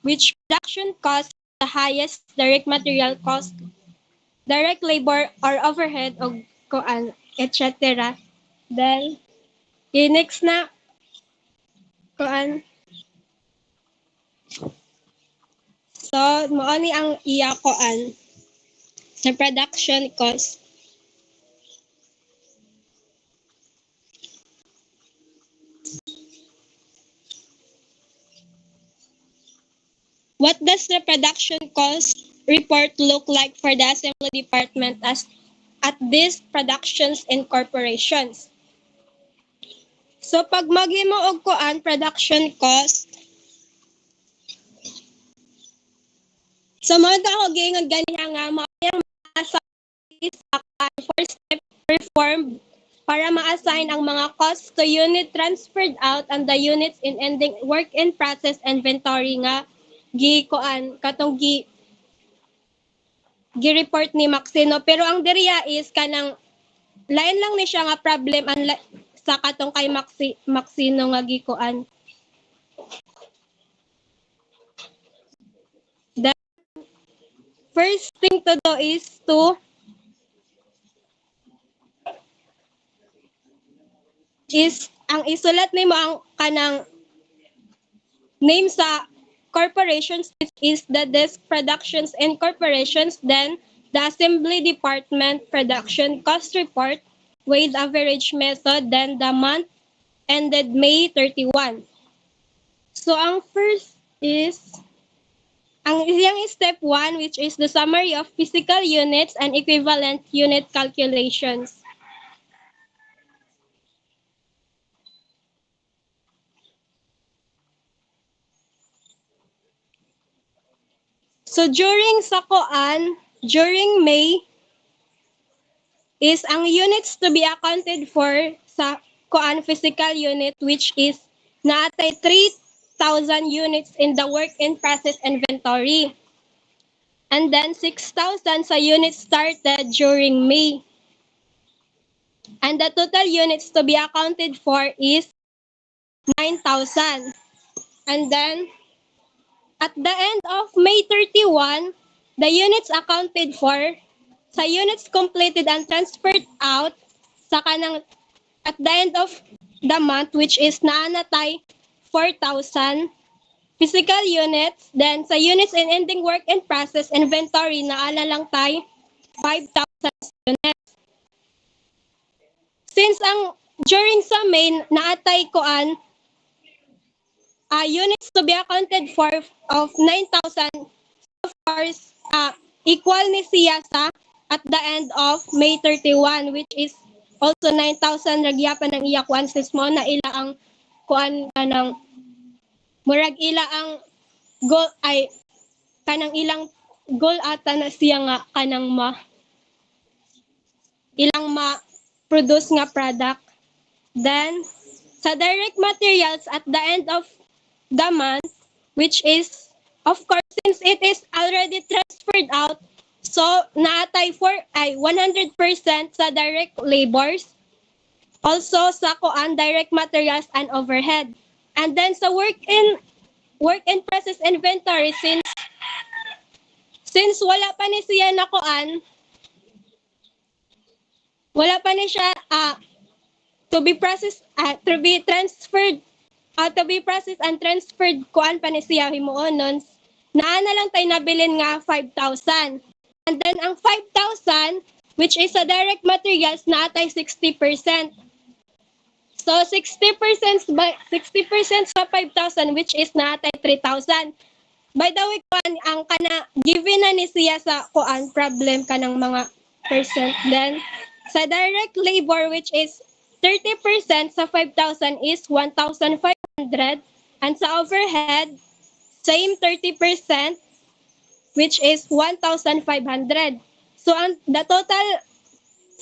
which production cost the highest direct material cost, direct labor or overhead o kuan, etc. Then, yung next na kuan. So, mao ni ang iya kuan sa production cost. What does the production cost report look like for the assembly department as at these productions and corporations? So pag maghimo og kuan production cost, so mo ta ako gingon ganiha nga mao yang sa first step performed para ma-assign ang mga costs to unit transferred out and the units in ending work in process inventory nga gi katong gi-report ni Maxino, pero ang diriya is kanang lain lang ni siya nga problem ang sa katong kay Maxino nga gikuan. The first thing to do is to ang isulat nimo ang kanang name sa corporations, which is the desk productions and corporations, then the assembly department production cost report, weighted average method, then the month ended May 31. So ang first is ang iyang step 1, which is the summary of physical units and equivalent unit calculations. So during May is ang units to be accounted for sa kuan physical unit, which is naatay 3,000 units in the work in process inventory. And then 6,000 sa units started during May. And the total units to be accounted for is 9,000. And then at the end of May 31, the units accounted for sa units completed and transferred out sa kanang at the end of the month, which is naanatay 4,000 physical units. Then sa units in ending work in process inventory naala lang tay 5,000 units. Since ang during sa May naatay kuan units to be accounted for of 9,000, of course, equal ni siya sa at the end of May 31, which is also 9,000 ragyapan ng iya kuan since mo na ila ang kuan kanang murag ila ang goal ay kanang ilang goal ata na siya nga kanang ilang ma-produce nga product. Then sa direct materials at the end of the month, which is, of course, since it is already transferred out, so naatay 100% sa direct labors, also sa kuan direct materials and overhead. And then sa work in process inventory, since wala pa ni siya na kuan, wala pa ni siya to be processed, to be transferred, to be processed and transferred kuan pa ni siya himuon nun, naana lang tayo nabilin nga 5,000. And then ang 5,000, which is sa direct materials, naatay 60%. So 60% sa 5,000, which is naatay 3,000. By the way, kuan ang kana given na ni siya sa kuan problem kanang mga percent. Then sa direct labor, which is 30% sa 5,000 is 1,500, and sa overhead same 30%, which is 1,500. So the total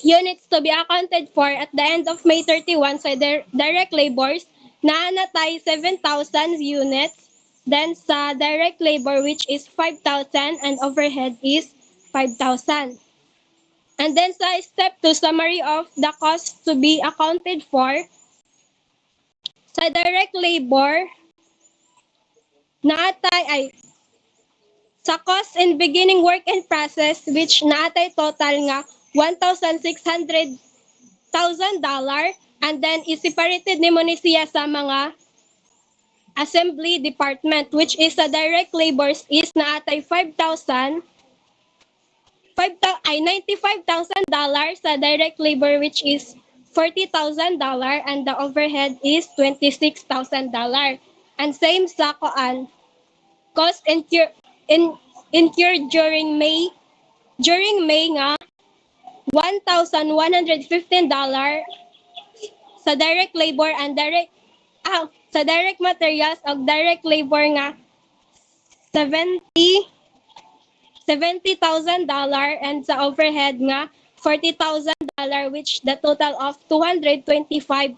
units to be accounted for at the end of May 31 sa direct labors naanatay 7,000 units. Then sa direct labor, which is 5,000, and overhead is 5,000. And then sa step 2, summary of the costs to be accounted for. Sa direct labor, naatay Sa cost in beginning work in process which naatay total nga $1,600,000 and then is-separated nimo ni siya sa mga assembly department which is sa direct labors is naatay 95,000 dollars sa direct labor which is $40,000 and the overhead is $26,000. And same sa koan, cost incurred during May nga $1,115 sa direct labor and sa direct materials o direct labor nga 70,000 and sa overhead nga $40,000 which the total of $225,000.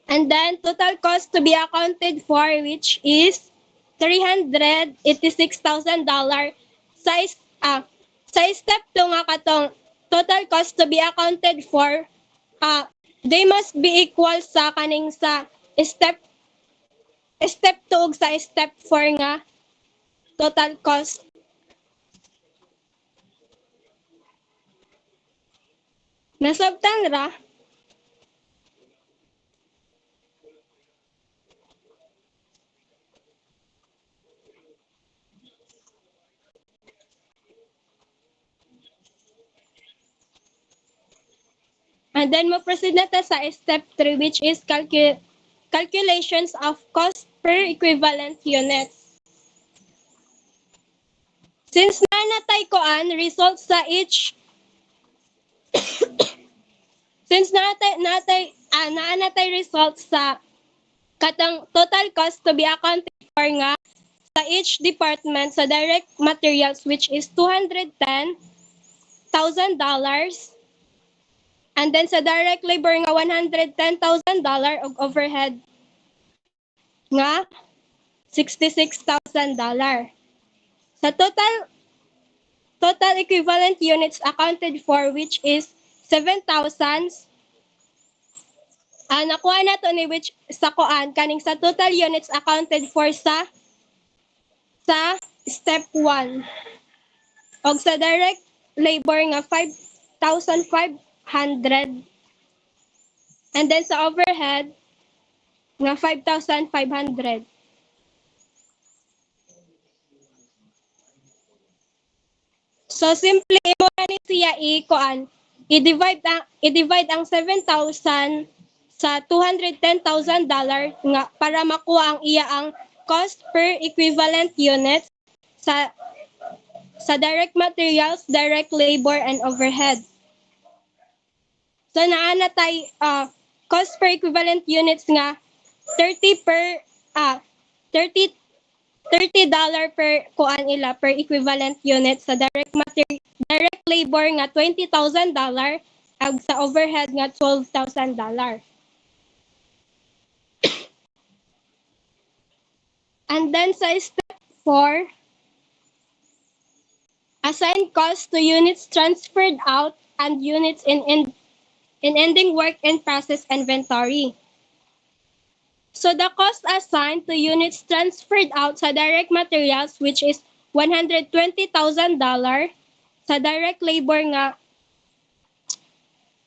And then total cost to be accounted for which is $386,000 sa sa step 2 nga katong total cost to be accounted for they must be equal sa kaning sa step step 2 ug sa step 4 nga total cost. Nasabtan ra? And then mo-proceed na ta sa step 3 which is calculations of cost per equivalent unit. Since nanatay koan results sa each since naanatay results sa katang total cost to be accounted for nga sa each department sa direct materials which is $210,000 and then sa direct labor nga $110,000 og overhead nga $66,000. Sa total equivalent units accounted for which is 7,000 nakuha na to ni which sa koan kaning sa total units accounted for sa step 1 og sa direct labor nga 5,500 and then sa overhead nga 5,500. So simple mo ni siya i-divide ang 7,000 sa $210,000 nga para makuha ang iya ang cost per equivalent unit sa direct materials, direct labor and overhead. So naana tay cost per equivalent units nga 30 per 30 $30 per kuan ila per equivalent unit sa direct labor nga $20,000 ag sa overhead nga $12,000. And then sa step 4, assign cost to units transferred out and units in ending work in process inventory. So the cost assigned to units transferred out sa direct materials which is $120,000, sa direct labor nga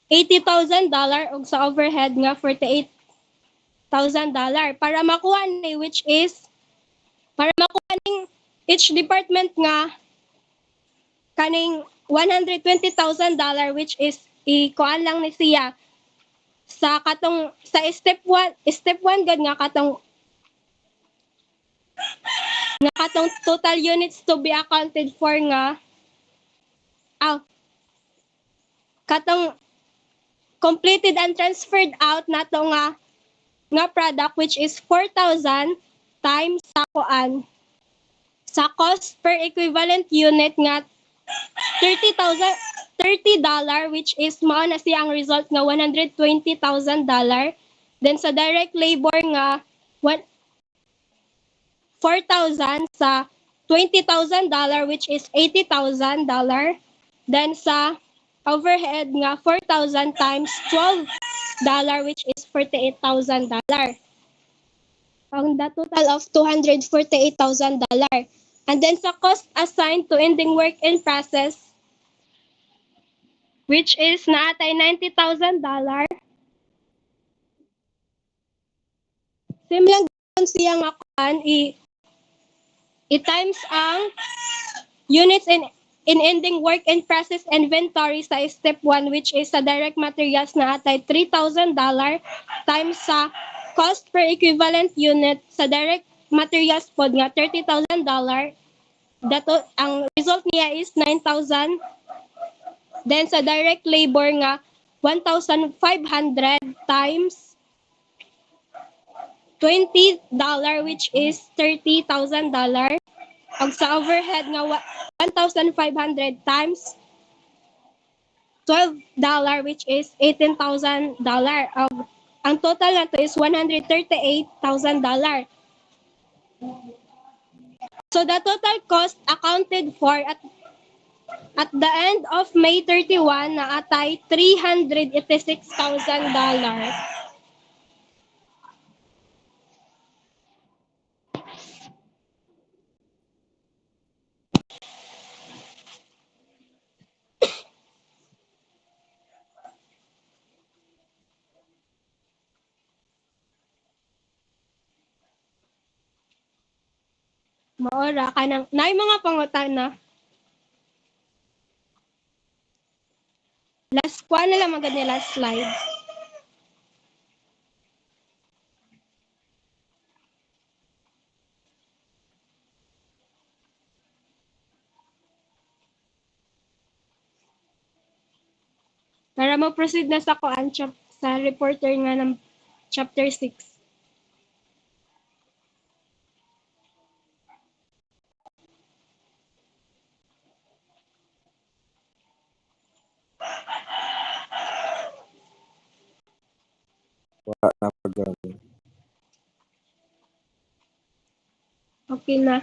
$80,000 ug sa overhead nga $48,000 para makuha ni para makuha ning each department nga kaning $120,000 which is ikuan lang ni siya sa katong sa step 1 gad nga katong total units to be accounted for nga katong completed and transferred out nato nga product which is 4,000 times sa kuan sa cost per equivalent unit nga $30 which is mao na siya ang result nga $120,000. Then sa direct labor nga 4,000 sa $20,000 which is $80,000. Then sa overhead nga 4,000 times $12 which is $48,000. ang the total of $248,000. And then sa cost assigned to ending work in process, which is naatay $90,000. Same lang dun siya nga i-times ang units in ending work in process inventory sa step 1, which is sa direct materials na atay $3,000 times sa cost per equivalent unit sa direct materials pod nga $30,000. Dato ang result niya is 9,000. Then sa direct labor nga 1,500 times $20, which is $30,000. Ag sa overhead nga 1,500 times $12, which is $18,000. Ang total na to is $138,000. So the total cost accounted for at the end of May 31 na atay $386,000. Maora ka nang nay mga pangutana. Last kwa na lang magad last slide. Para mag-proceed na sa kuan sa reporter nga ng chapter 6. Wala na pag Okay na.